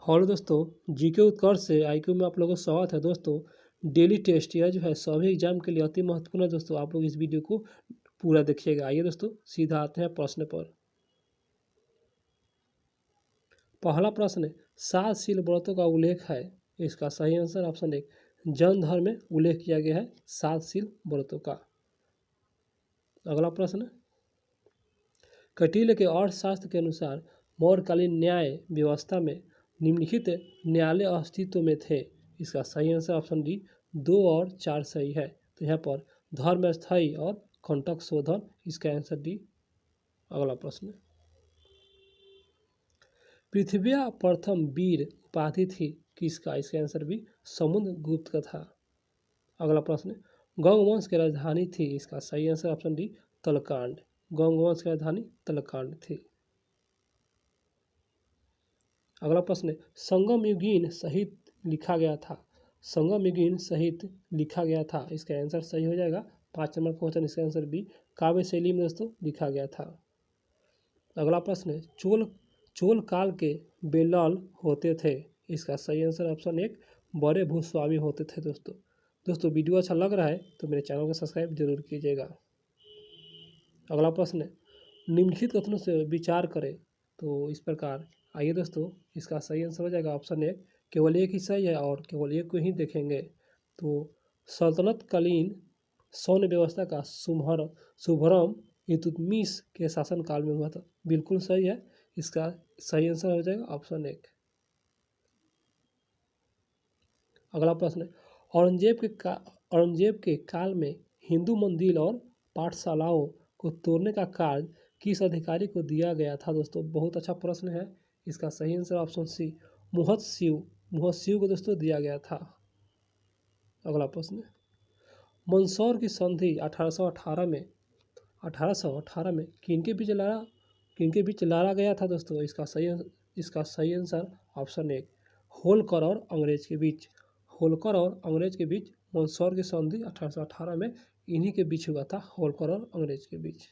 Hello दोस्तों, GK उत्कर्ष से IQ में आप लोगों का स्वागत है। दोस्तों, डेली टेस्ट यह जो है सभी एग्जाम के लिए अति महत्वपूर्ण है। दोस्तों, आप लोग इस वीडियो को पूरा देखिएगा। आइए दोस्तों, सीधा आते हैं प्रश्न पर। पहला प्रश्न, 7 शील व्रतों का उल्लेख है। इसका सही आंसर ऑप्शन 1, जैन धर्म में उल्लेख किया गया है 7 शील व्रतों का। अगला प्रश्न, कटिल के अर्थशास्त्र के अनुसार मौर्यकालीन न्याय व्यवस्था में निम्नलिखित न्यायालय अस्तित्व में थे। इसका सही आंसर ऑप्शन डी 2 और 4 सही है। तो यहाँ पर धर्म स्थायी और कंटक शोधन, इसका आंसर डी। अगला प्रश्न, पृथ्वी प्रथम वीर उपाधि थी किसका। इसका आंसर भी समुद्रगुप्त का था। अगला प्रश्न, गंग वंश की राजधानी थी। इसका सही आंसर ऑप्शन डी तलकांड। गंग वंश की राजधानी तलकांड थी। अगला प्रश्न, संगम युगीन सहित लिखा गया था। संगम युगीन सहित लिखा गया था, इसका आंसर सही हो जाएगा 5 नंबर क्वेश्चन। इसका आंसर बी, काव्य शैली में दोस्तों लिखा गया था। अगला प्रश्न, चोल काल के बेलाल होते थे। इसका सही आंसर ऑप्शन 1, बड़े भूस्वामी होते थे। दोस्तों वीडियो अच्छा लग रहा है तो मेरे चैनल को सब्सक्राइब जरूर कीजिएगा। अगला प्रश्न, निम्नलिखित कथनों से विचार करें। तो इस प्रकार, आइए दोस्तों, इसका सही आंसर हो जाएगा ऑप्शन 1, केवल एक ही सही है और केवल एक को ही देखेंगे। तो सल्तनतकालीन सैन्य व्यवस्था का शुभारंभ इल्तुतमिश के शासनकाल में हुआ था। बिल्कुल सही है। इसका सही आंसर हो जाएगा ऑप्शन 1। अगला प्रश्न, औरंगजेब के काल में हिंदू मंदिर और पाठशालाओं को तोड़ने का कार्य किस अधिकारी को दिया गया था। दोस्तों बहुत अच्छा प्रश्न है। इसका सही आंसर ऑप्शन सी, मुहस्सिव को दोस्तों दिया गया था। अगला प्रश्न, मंदसौर की संधि 1818 में किनके बीच लड़ा गया था। दोस्तों इसका सही आंसर ऑप्शन 1, होलकर और अंग्रेज के बीच। होलकर और अंग्रेज के बीच मंदसौर की संधि 1818 में इन्हीं के बीच हुआ था, होलकर और अंग्रेज के बीच।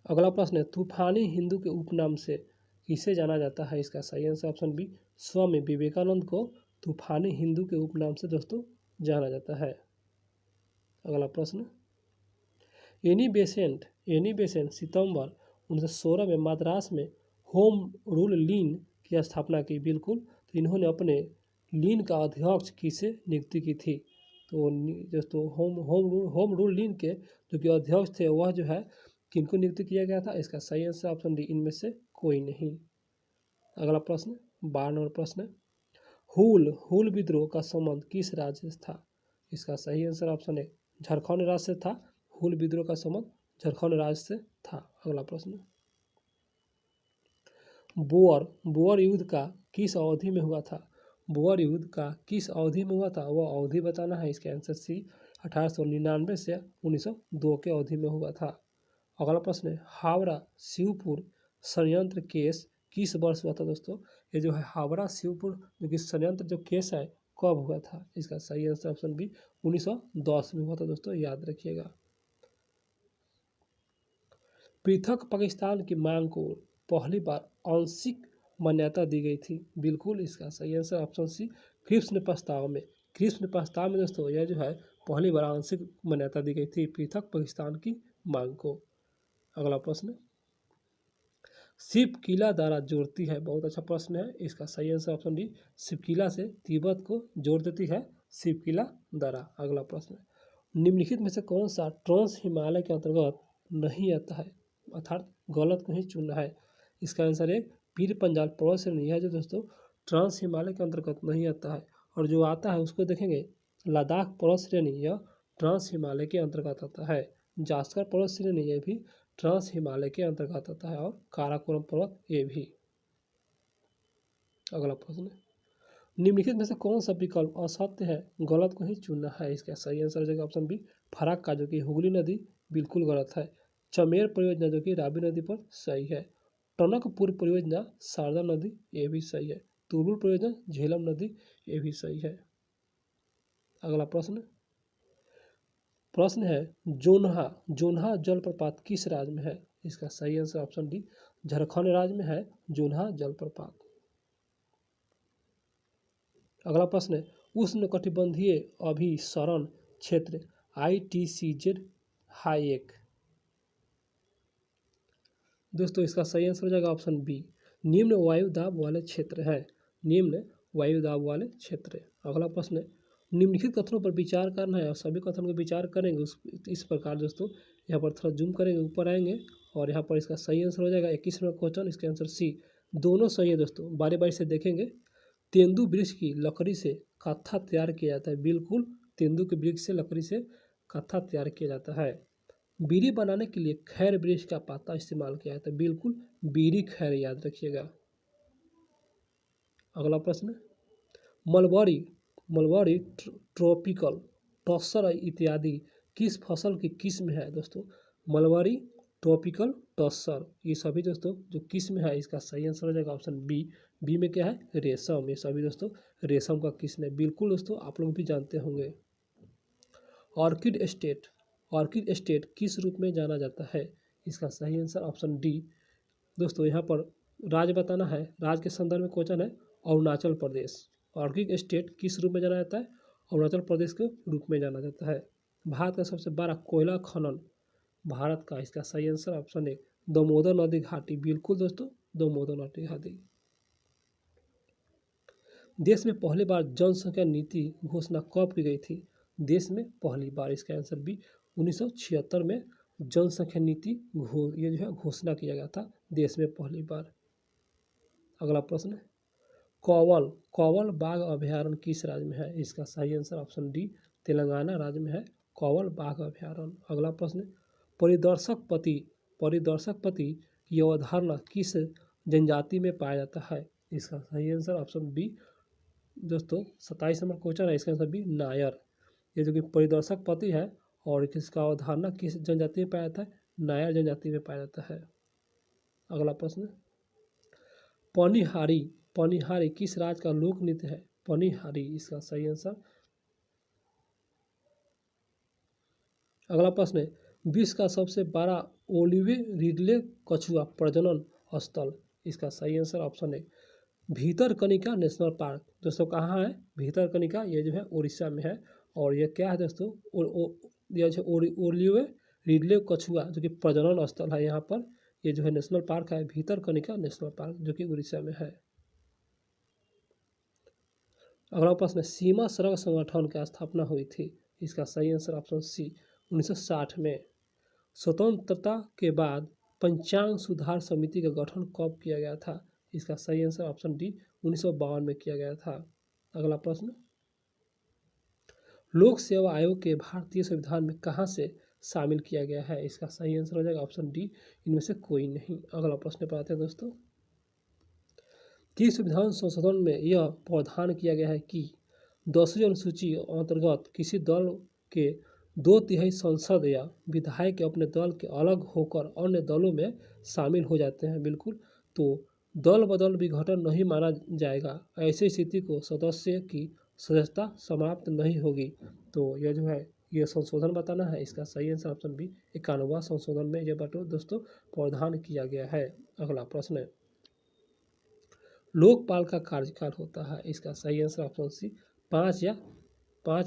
अगला प्रश्न है, तूफानी हिंदू के उपनाम से किसे जाना जाता है। इसका सही answer option B, Swami Vivekananda को तूफानी हिंदू के उपनाम से दोस्तों जाना जाता है। अगला प्रश्न, एनी बेसेंट सितंबर 1916 में मद्रास में होम रूल लीन की स्थापना की। बिल्कुल, तो इन्होंने अपने लीन का अध्यक्ष किसे नियुक्ति की थी। तो दोस्तों होम रूल लीन के जो कि अध्यक्ष थे वह जो है किनको नियुक्त किया गया था। इसका सही आंसर ऑप्शन डी, इनमें से कोई नहीं। अगला प्रश्न, 12 नंबर प्रश्न, हुल विद्रोह का संबंध किस राज्य से था। इसका सही आंसर ऑप्शन 1, झारखंड राज्य से था। हुल विद्रोह का संबंध झारखंड राज्य से था। अगला प्रश्न, बोअर युद्ध का किस अवधि में हुआ था। बोअर युद्ध का किस अवधि में हुआ था, वह अवधि बताना है। इसका आंसर सी, 1899 से 1902 के अवधि में हुआ था। अगला प्रश्न है, हावड़ा शिवपुर षड्यंत्र केस किस वर्ष हुआ था। दोस्तों ये जो है हावड़ा शिवपुर जो कि षड्यंत्र जो केस है कब हुआ था। इसका सही आंसर ऑप्शन बी, 1910 में हुआ था। दोस्तों याद रखिएगा। पृथक पाकिस्तान की मांग को पहली बार आंशिक मान्यता दी गई थी। बिल्कुल, इसका सही आंसर ऑप्शन सी, क्रिप्स प्रस्ताव में दोस्तों यह जो है पहली बार आंशिक मान्यता दी गई थी पृथक पाकिस्तान की मांग को। अगला प्रश्न, शिवकिला द्वारा जोड़ती है। बहुत अच्छा प्रश्न है। इसका सही आंसर ऑप्शन डी, शिवकिला से तिब्बत को जोड़ देती है शिवकिला द्वारा। अगला प्रश्न, निम्नलिखित में से कौन सा ट्रांस हिमालय के अंतर्गत नहीं आता है, अर्थात गलत को ही चुनना है। इसका आंसर है पीर पंजाल पर्वत श्रेणी है जो दोस्तों ट्रांस हिमालय के अंतर्गत नहीं आता है। और जो आता है उसको देखेंगे, लद्दाख पर्वत श्रेणी यह ट्रांस हिमालय के अंतर्गत आता है। जास्कर पर्वत श्रेणी यह भी ट्रांस हिमालय के अंतर्गत आता है, और काराकोरम पर्वत ये भी। अगला प्रश्न, निम्नलिखित में से कौन सा विकल्प असत्य है, गलत को ही चुनना है। इसका सही आंसर हो जाएगा ऑप्शन बी, फराक्का जो कि हुगली नदी बिल्कुल गलत है। चमेर परियोजना जो कि रावी नदी पर सही है। टनकपुर परियोजना शारदा नदी ये भी सही है। तुलुल परियोजना झेलम नदी ये भी सही है। अगला प्रश्न है, जोन्हा जलप्रपात किस राज्य में है। इसका सही आंसर ऑप्शन डी, झारखंड राज्य में है जोन्हा जलप्रपात। अगला प्रश्न है उष्णकटिबंधीय अभिसरण क्षेत्र ITCZ हाईएक। दोस्तों इसका सही आंसर हो जाएगा ऑप्शन बी, निम्न वायु दाब वाले क्षेत्र है, निम्न वायु दाब वाले क्षेत्र। अगला प्रश्न है निम्नलिखित कथनों पर विचार करना है और सभी कथनों पर विचार करेंगे इस प्रकार। दोस्तों यहाँ पर थोड़ा जूम करेंगे, ऊपर आएंगे और यहाँ पर इसका सही आंसर हो जाएगा 21 नंबर क्वेश्चन, इसका आंसर सी। दोनों सही है दोस्तों, बारी बारी से देखेंगे। तेंदु वृक्ष की लकड़ी से कत्था तैयार किया जाता है, बिल्कुल तेंदु के वृक्ष से लकड़ी से कत्था तैयार किया जाता है। बीड़ी बनाने के लिए खैर वृक्ष का पत्ता इस्तेमाल किया जाता है, बिल्कुल बीड़ी खैर, याद रखिएगा। अगला प्रश्न मलबरी ट्रॉपिकल टस्सर इत्यादि किस फसल की किस्म है। दोस्तों मलबरी ट्रॉपिकल टस्सर ये सभी दोस्तों जो किस्म है, इसका सही आंसर हो जाएगा ऑप्शन बी। बी में क्या है रेशम, ये सभी दोस्तों रेशम का किस्म है, बिल्कुल दोस्तों आप लोग भी जानते होंगे। ऑर्किड एस्टेट किस रूप में जाना जाता है, इसका सही आंसर ऑप्शन डी। दोस्तों यहाँ पर राज्य बताना है, राज्य के संदर्भ में क्वेश्चन है अरुणाचल प्रदेश। ऑर्किड एस्टेट किस रूप में जाना जाता है, अरुणाचल प्रदेश के रूप में जाना जाता है। भारत का सबसे बड़ा कोयला खनन भारत का, इसका सही आंसर ऑप्शन ए दामोदर नदी घाटी, बिल्कुल दोस्तों दामोदर नदी घाटी। देश में पहली बार जनसंख्या नीति घोषणा कब की गई थी, देश में पहली बार, इसका आंसर बी 1976 में जनसंख्या नीति ये जो है घोषणा किया गया था देश में पहली बार। अगला प्रश्न कौवल बाघ अभयारण्य किस राज्य में है, इसका सही आंसर ऑप्शन डी तेलंगाना राज्य में है कौवल बाघ अभयारण्य। अगला प्रश्न परिदर्शक पति की अवधारणा किस जनजाति में पाया जाता है, इसका सही आंसर ऑप्शन बी। दोस्तों 27 नंबर क्वेश्चन है, इसका आंसर बी नायर। ये जो कि परिदर्शक पति है और इसका अवधारणा किस जनजाति में पाया जाता है, नायर जनजाति में पाया जाता है। अगला प्रश्न पनिहारी किस राज्य का लोक नृत्य है, पनिहारी, इसका सही आंसर। अगला प्रश्न है विश्व का सबसे बड़ा ओलिवे रिडले कछुआ प्रजनन स्थल, इसका सही आंसर ऑप्शन है भीतरकनिका नेशनल पार्क। दोस्तों कहाँ है भीतरकनिका, ये जो है उड़ीसा में है और ये क्या है दोस्तों यह जो ओलिवे रिडले कछुआ जो कि प्रजनन स्थल है, यहाँ पर ये जो है नेशनल पार्क है भीतरकनिका नेशनल पार्क जो कि उड़ीसा में है। अगला प्रश्न सीमा सड़क संगठन की स्थापना हुई थी, इसका सही आंसर ऑप्शन सी 1960 में। स्वतंत्रता के बाद पंचांग सुधार समिति का गठन कब किया गया था, इसका सही आंसर ऑप्शन डी 1952 में किया गया था। अगला प्रश्न लोक सेवा आयोग के भारतीय संविधान में कहाँ से शामिल किया गया है, इसका सही आंसर हो जाएगा ऑप्शन डी इनमें से कोई नहीं। अगला प्रश्न पर आते हैं दोस्तों किस संविधान संशोधन में यह प्रावधान किया गया है कि 10वीं अनुसूची अंतर्गत किसी दल के 2/3 सांसद या विधायक अपने दल के अलग होकर अन्य दलों में शामिल हो जाते हैं, बिल्कुल तो दल बदल विघटन नहीं माना जाएगा, ऐसी स्थिति को सदस्य की सदस्यता समाप्त नहीं होगी। तो यह जो है ये संशोधन बताना है, इसका सही आंसर ऑप्शन बी 91वां संशोधन में यह दोस्तों प्रावधान किया गया है। अगला प्रश्न लोकपाल का कार्यकाल होता है, इसका सही आंसर ऑप्शन सी 5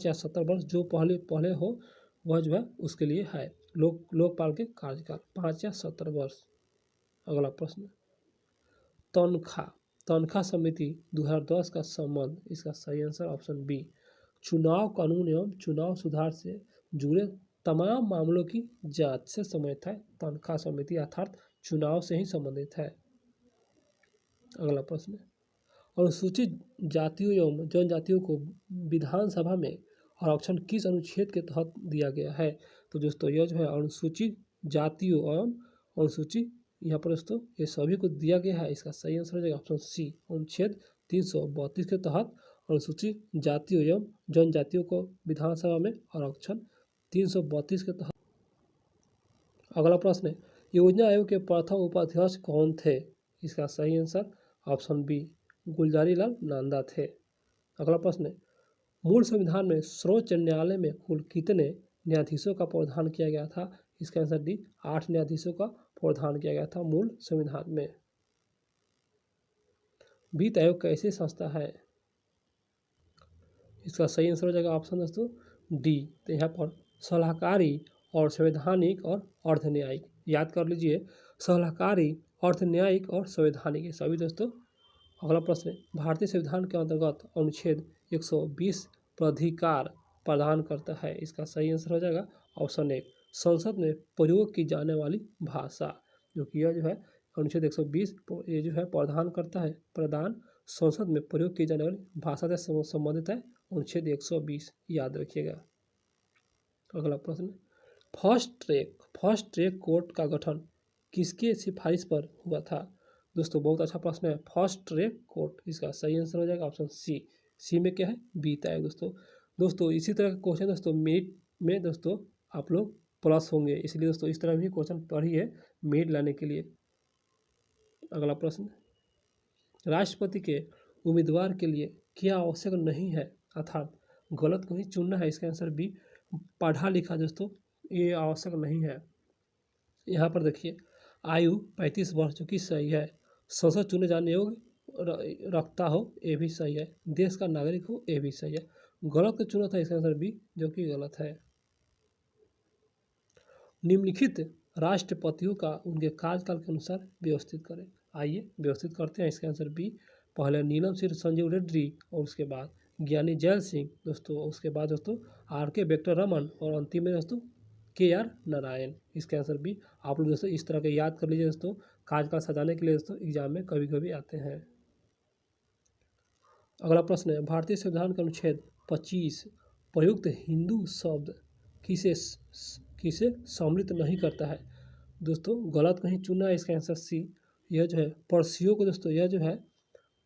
या 17 वर्ष, जो पहले हो वह जो है उसके लिए है लोकपाल के कार्यकाल 5 या 17 वर्ष। अगला प्रश्न तनख्वाह समिति 2010 का संबंध, इसका सही आंसर ऑप्शन बी चुनाव कानून एवं चुनाव सुधार से जुड़े तमाम मामलों की जांच से संबंधित है। तनख्वाह समिति अर्थात चुनाव से ही संबंधित है। अगला प्रश्न अनुसूचित जातियों एवं जनजातियों को विधानसभा में आरक्षण किस अनुच्छेद के तहत दिया गया है, तो दोस्तों यह जो है अनुसूचित जातियों एवं अनुसूचित यहाँ पर दोस्तों ये सभी को दिया गया है, इसका सही आंसर हो जाएगा ऑप्शन सी अनुच्छेद 332 के तहत अनुसूचित जातियों एवं जनजातियों को विधानसभा में आरक्षण 332 के तहत। अगला प्रश्न योजना आयोग के प्रथम उपाध्यक्ष कौन थे, इसका सही answer option B Gulzari Lal Nanda थे। अगला प्रश्न मूल संविधान में सर्वोच्च न्यायालय में कुल कितने न्यायाधीशों का प्रावधान किया गया था, इसका आंसर डी 8 न्यायाधीशों का प्रावधान किया गया था मूल संविधान में। वित्त आयोग कैसी संस्था है? इसका सही आंसर हो जाएगा ऑप्शन दोस्तों डी। तो यहाँ पर सलाहकारी और संवैधानिक और अर्धन्यायिक, याद कर लीजिए, सलाहकारी, अर्धन्यायिक और संवैधानिक ये सभी दोस्तों। अगला प्रश्न है, भारतीय संविधान के अंतर्गत अनुच्छेद 120 प्राधिकार प्रदान करता है। इसका सही आंसर हो जाएगा ऑप्शन ए, संसद में प्रयोग की जाने वाली भाषा, जो कि यह जो है अनुच्छेद 120 ये जो है प्रदान करता है, प्रदान संसद में प्रयोग की जाने वाली भाषा से संबंधित है अनुच्छेद 120, याद रखिएगा। अगला प्रश्न, फर्स्ट ट्रैक कोर्ट का गठन किसके सिफारिश पर हुआ था? दोस्तों बहुत अच्छा प्रश्न है, फर्स्ट ट्रैक कोर्ट, इसका सही आंसर हो जाएगा ऑप्शन सी। सी में क्या है? बीता है दोस्तों इसी तरह का क्वेश्चन दोस्तों मीट में दोस्तों आप लोग प्लस होंगे, इसलिए दोस्तों इस तरह भी क्वेश्चन पढ़िए मीट लाने के लिए। अगला प्रश्न, राष्ट्रपति के उम्मीदवार के लिए क्या आवश्यक नहीं है, अर्थात गलत को ही चुनना है। इसका आंसर बी, पढ़ा लिखा दोस्तों ये आवश्यक नहीं है। यहाँ पर देखिए आयु 35 वर्ष जो कि सही है, संसद चुने जाने योग्य रखता हो ये भी सही है, देश का नागरिक हो ये भी सही है। गलत को चुना था, इसका आंसर बी जो कि गलत है। निम्नलिखित राष्ट्रपतियों का उनके कार्यकाल के अनुसार व्यवस्थित करें। आइए व्यवस्थित करते हैं। इसका आंसर बी, पहले नीलम सिंह संजीव रेड्डी और उसके बाद ज्ञानी जैल सिंह दोस्तों, उसके बाद दोस्तों आर.के. वेंकटरमन और अंतिम में दोस्तों के.आर. नारायण। इसका आंसर बी। आप लोग दोस्तों इस तरह के याद कर लीजिए दोस्तों, कार्यकाल सजाने के लिए दोस्तों एग्जाम में कभी कभी आते हैं। अगला प्रश्न है, भारतीय संविधान का अनुच्छेद 25 प्रयुक्त हिंदू शब्द किसे सम्मिलित नहीं करता है? दोस्तों गलत कहीं चुना है, इसका आंसर सी। यह जो है परसियों को दोस्तों, यह जो है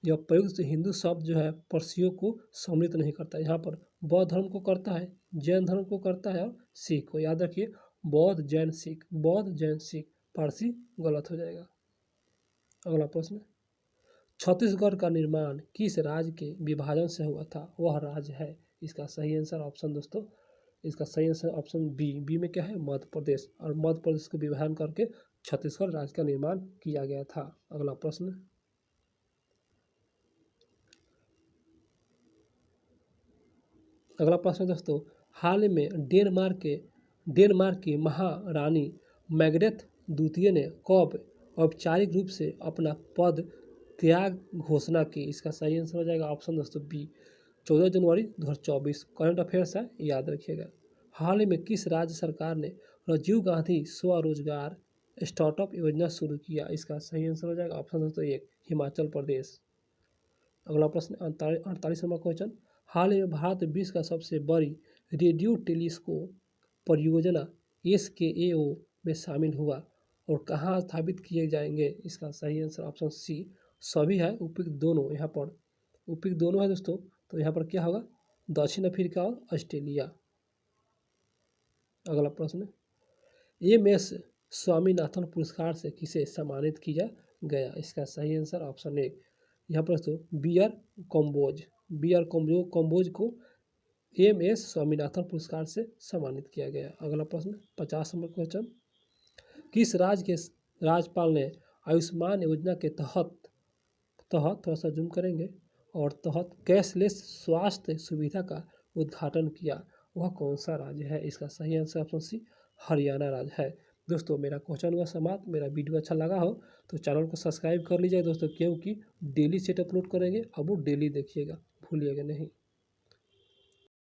यह प्रयुक्त हिंदू शब्द जो है परसियों को सम्मिलित नहीं करता। यहाँ पर बौद्ध धर्म को करता है, जैन धर्म को करता है और सिख को। याद रखिए बौद्ध जैन सिख, बौद्ध जैन सिख, पारसी गलत हो जाएगा। अगला प्रश्न, छत्तीसगढ़ का निर्माण किस राज्य के विभाजन से हुआ था? वह राज्य है, इसका सही आंसर ऑप्शन दोस्तों, इसका सही आंसर ऑप्शन बी। बी में क्या है? मध्य प्रदेश, और मध्य प्रदेश को विभाजन करके छत्तीसगढ़ राज्य का निर्माण किया गया था। अगला प्रश्न, अगला प्रश्न दोस्तों, हाल ही में डेनमार्क की महारानी मैग्रेथ द्वितीय ने कब औपचारिक रूप से अपना पद त्याग घोषणा की? इसका सही आंसर हो जाएगा ऑप्शन दोस्तों बी, 14 जनवरी 2024। करंट अफेयर्स है, याद रखिएगा। हाल ही में किस राज्य सरकार ने राजीव गांधी स्वरोजगार स्टार्टअप योजना शुरू किया? इसका सही आंसर हो जाएगा ऑप्शन दोस्तों एक, हिमाचल प्रदेश। अगला प्रश्न 48वां क्वेश्चन, हाल ही में भारत विश्व का सबसे बड़ी रेडियो टेलीस्कोप परियोजना SKAO में शामिल हुआ और कहाँ स्थापित किए जाएंगे? इसका सही आंसर ऑप्शन सी, सभी है उपयुक्त दोनों, यहाँ पर उपयुक्त दोनों है दोस्तों, तो यहाँ पर क्या होगा? दक्षिण अफ्रीका और ऑस्ट्रेलिया। अगला प्रश्न, MS स्वामीनाथन पुरस्कार से किसे सम्मानित किया गया? इसका सही आंसर ऑप्शन ए, यहाँ पर दोस्तों बी आर कॉम्बोज को MS स्वामीनाथन पुरस्कार से सम्मानित किया गया। अगला प्रश्न 50 नंबर क्वेश्चन, किस राज्य के राज्यपाल ने आयुष्मान योजना के तहत थोड़ा सा जूम करेंगे और तहत कैशलेस स्वास्थ्य सुविधा का उद्घाटन किया? वह कौन सा राज्य है? इसका सही आंसर ऑप्शन सी, हरियाणा राज्य है। दोस्तों मेरा क्वेश्चन हुआ समाप्त। मेरा वीडियो अच्छा लगा हो तो चैनल को सब्सक्राइब कर लीजिए दोस्तों, क्योंकि डेली सेट अपलोड करेंगे, अब वो डेली देखिएगा, भूलिएगा नहीं।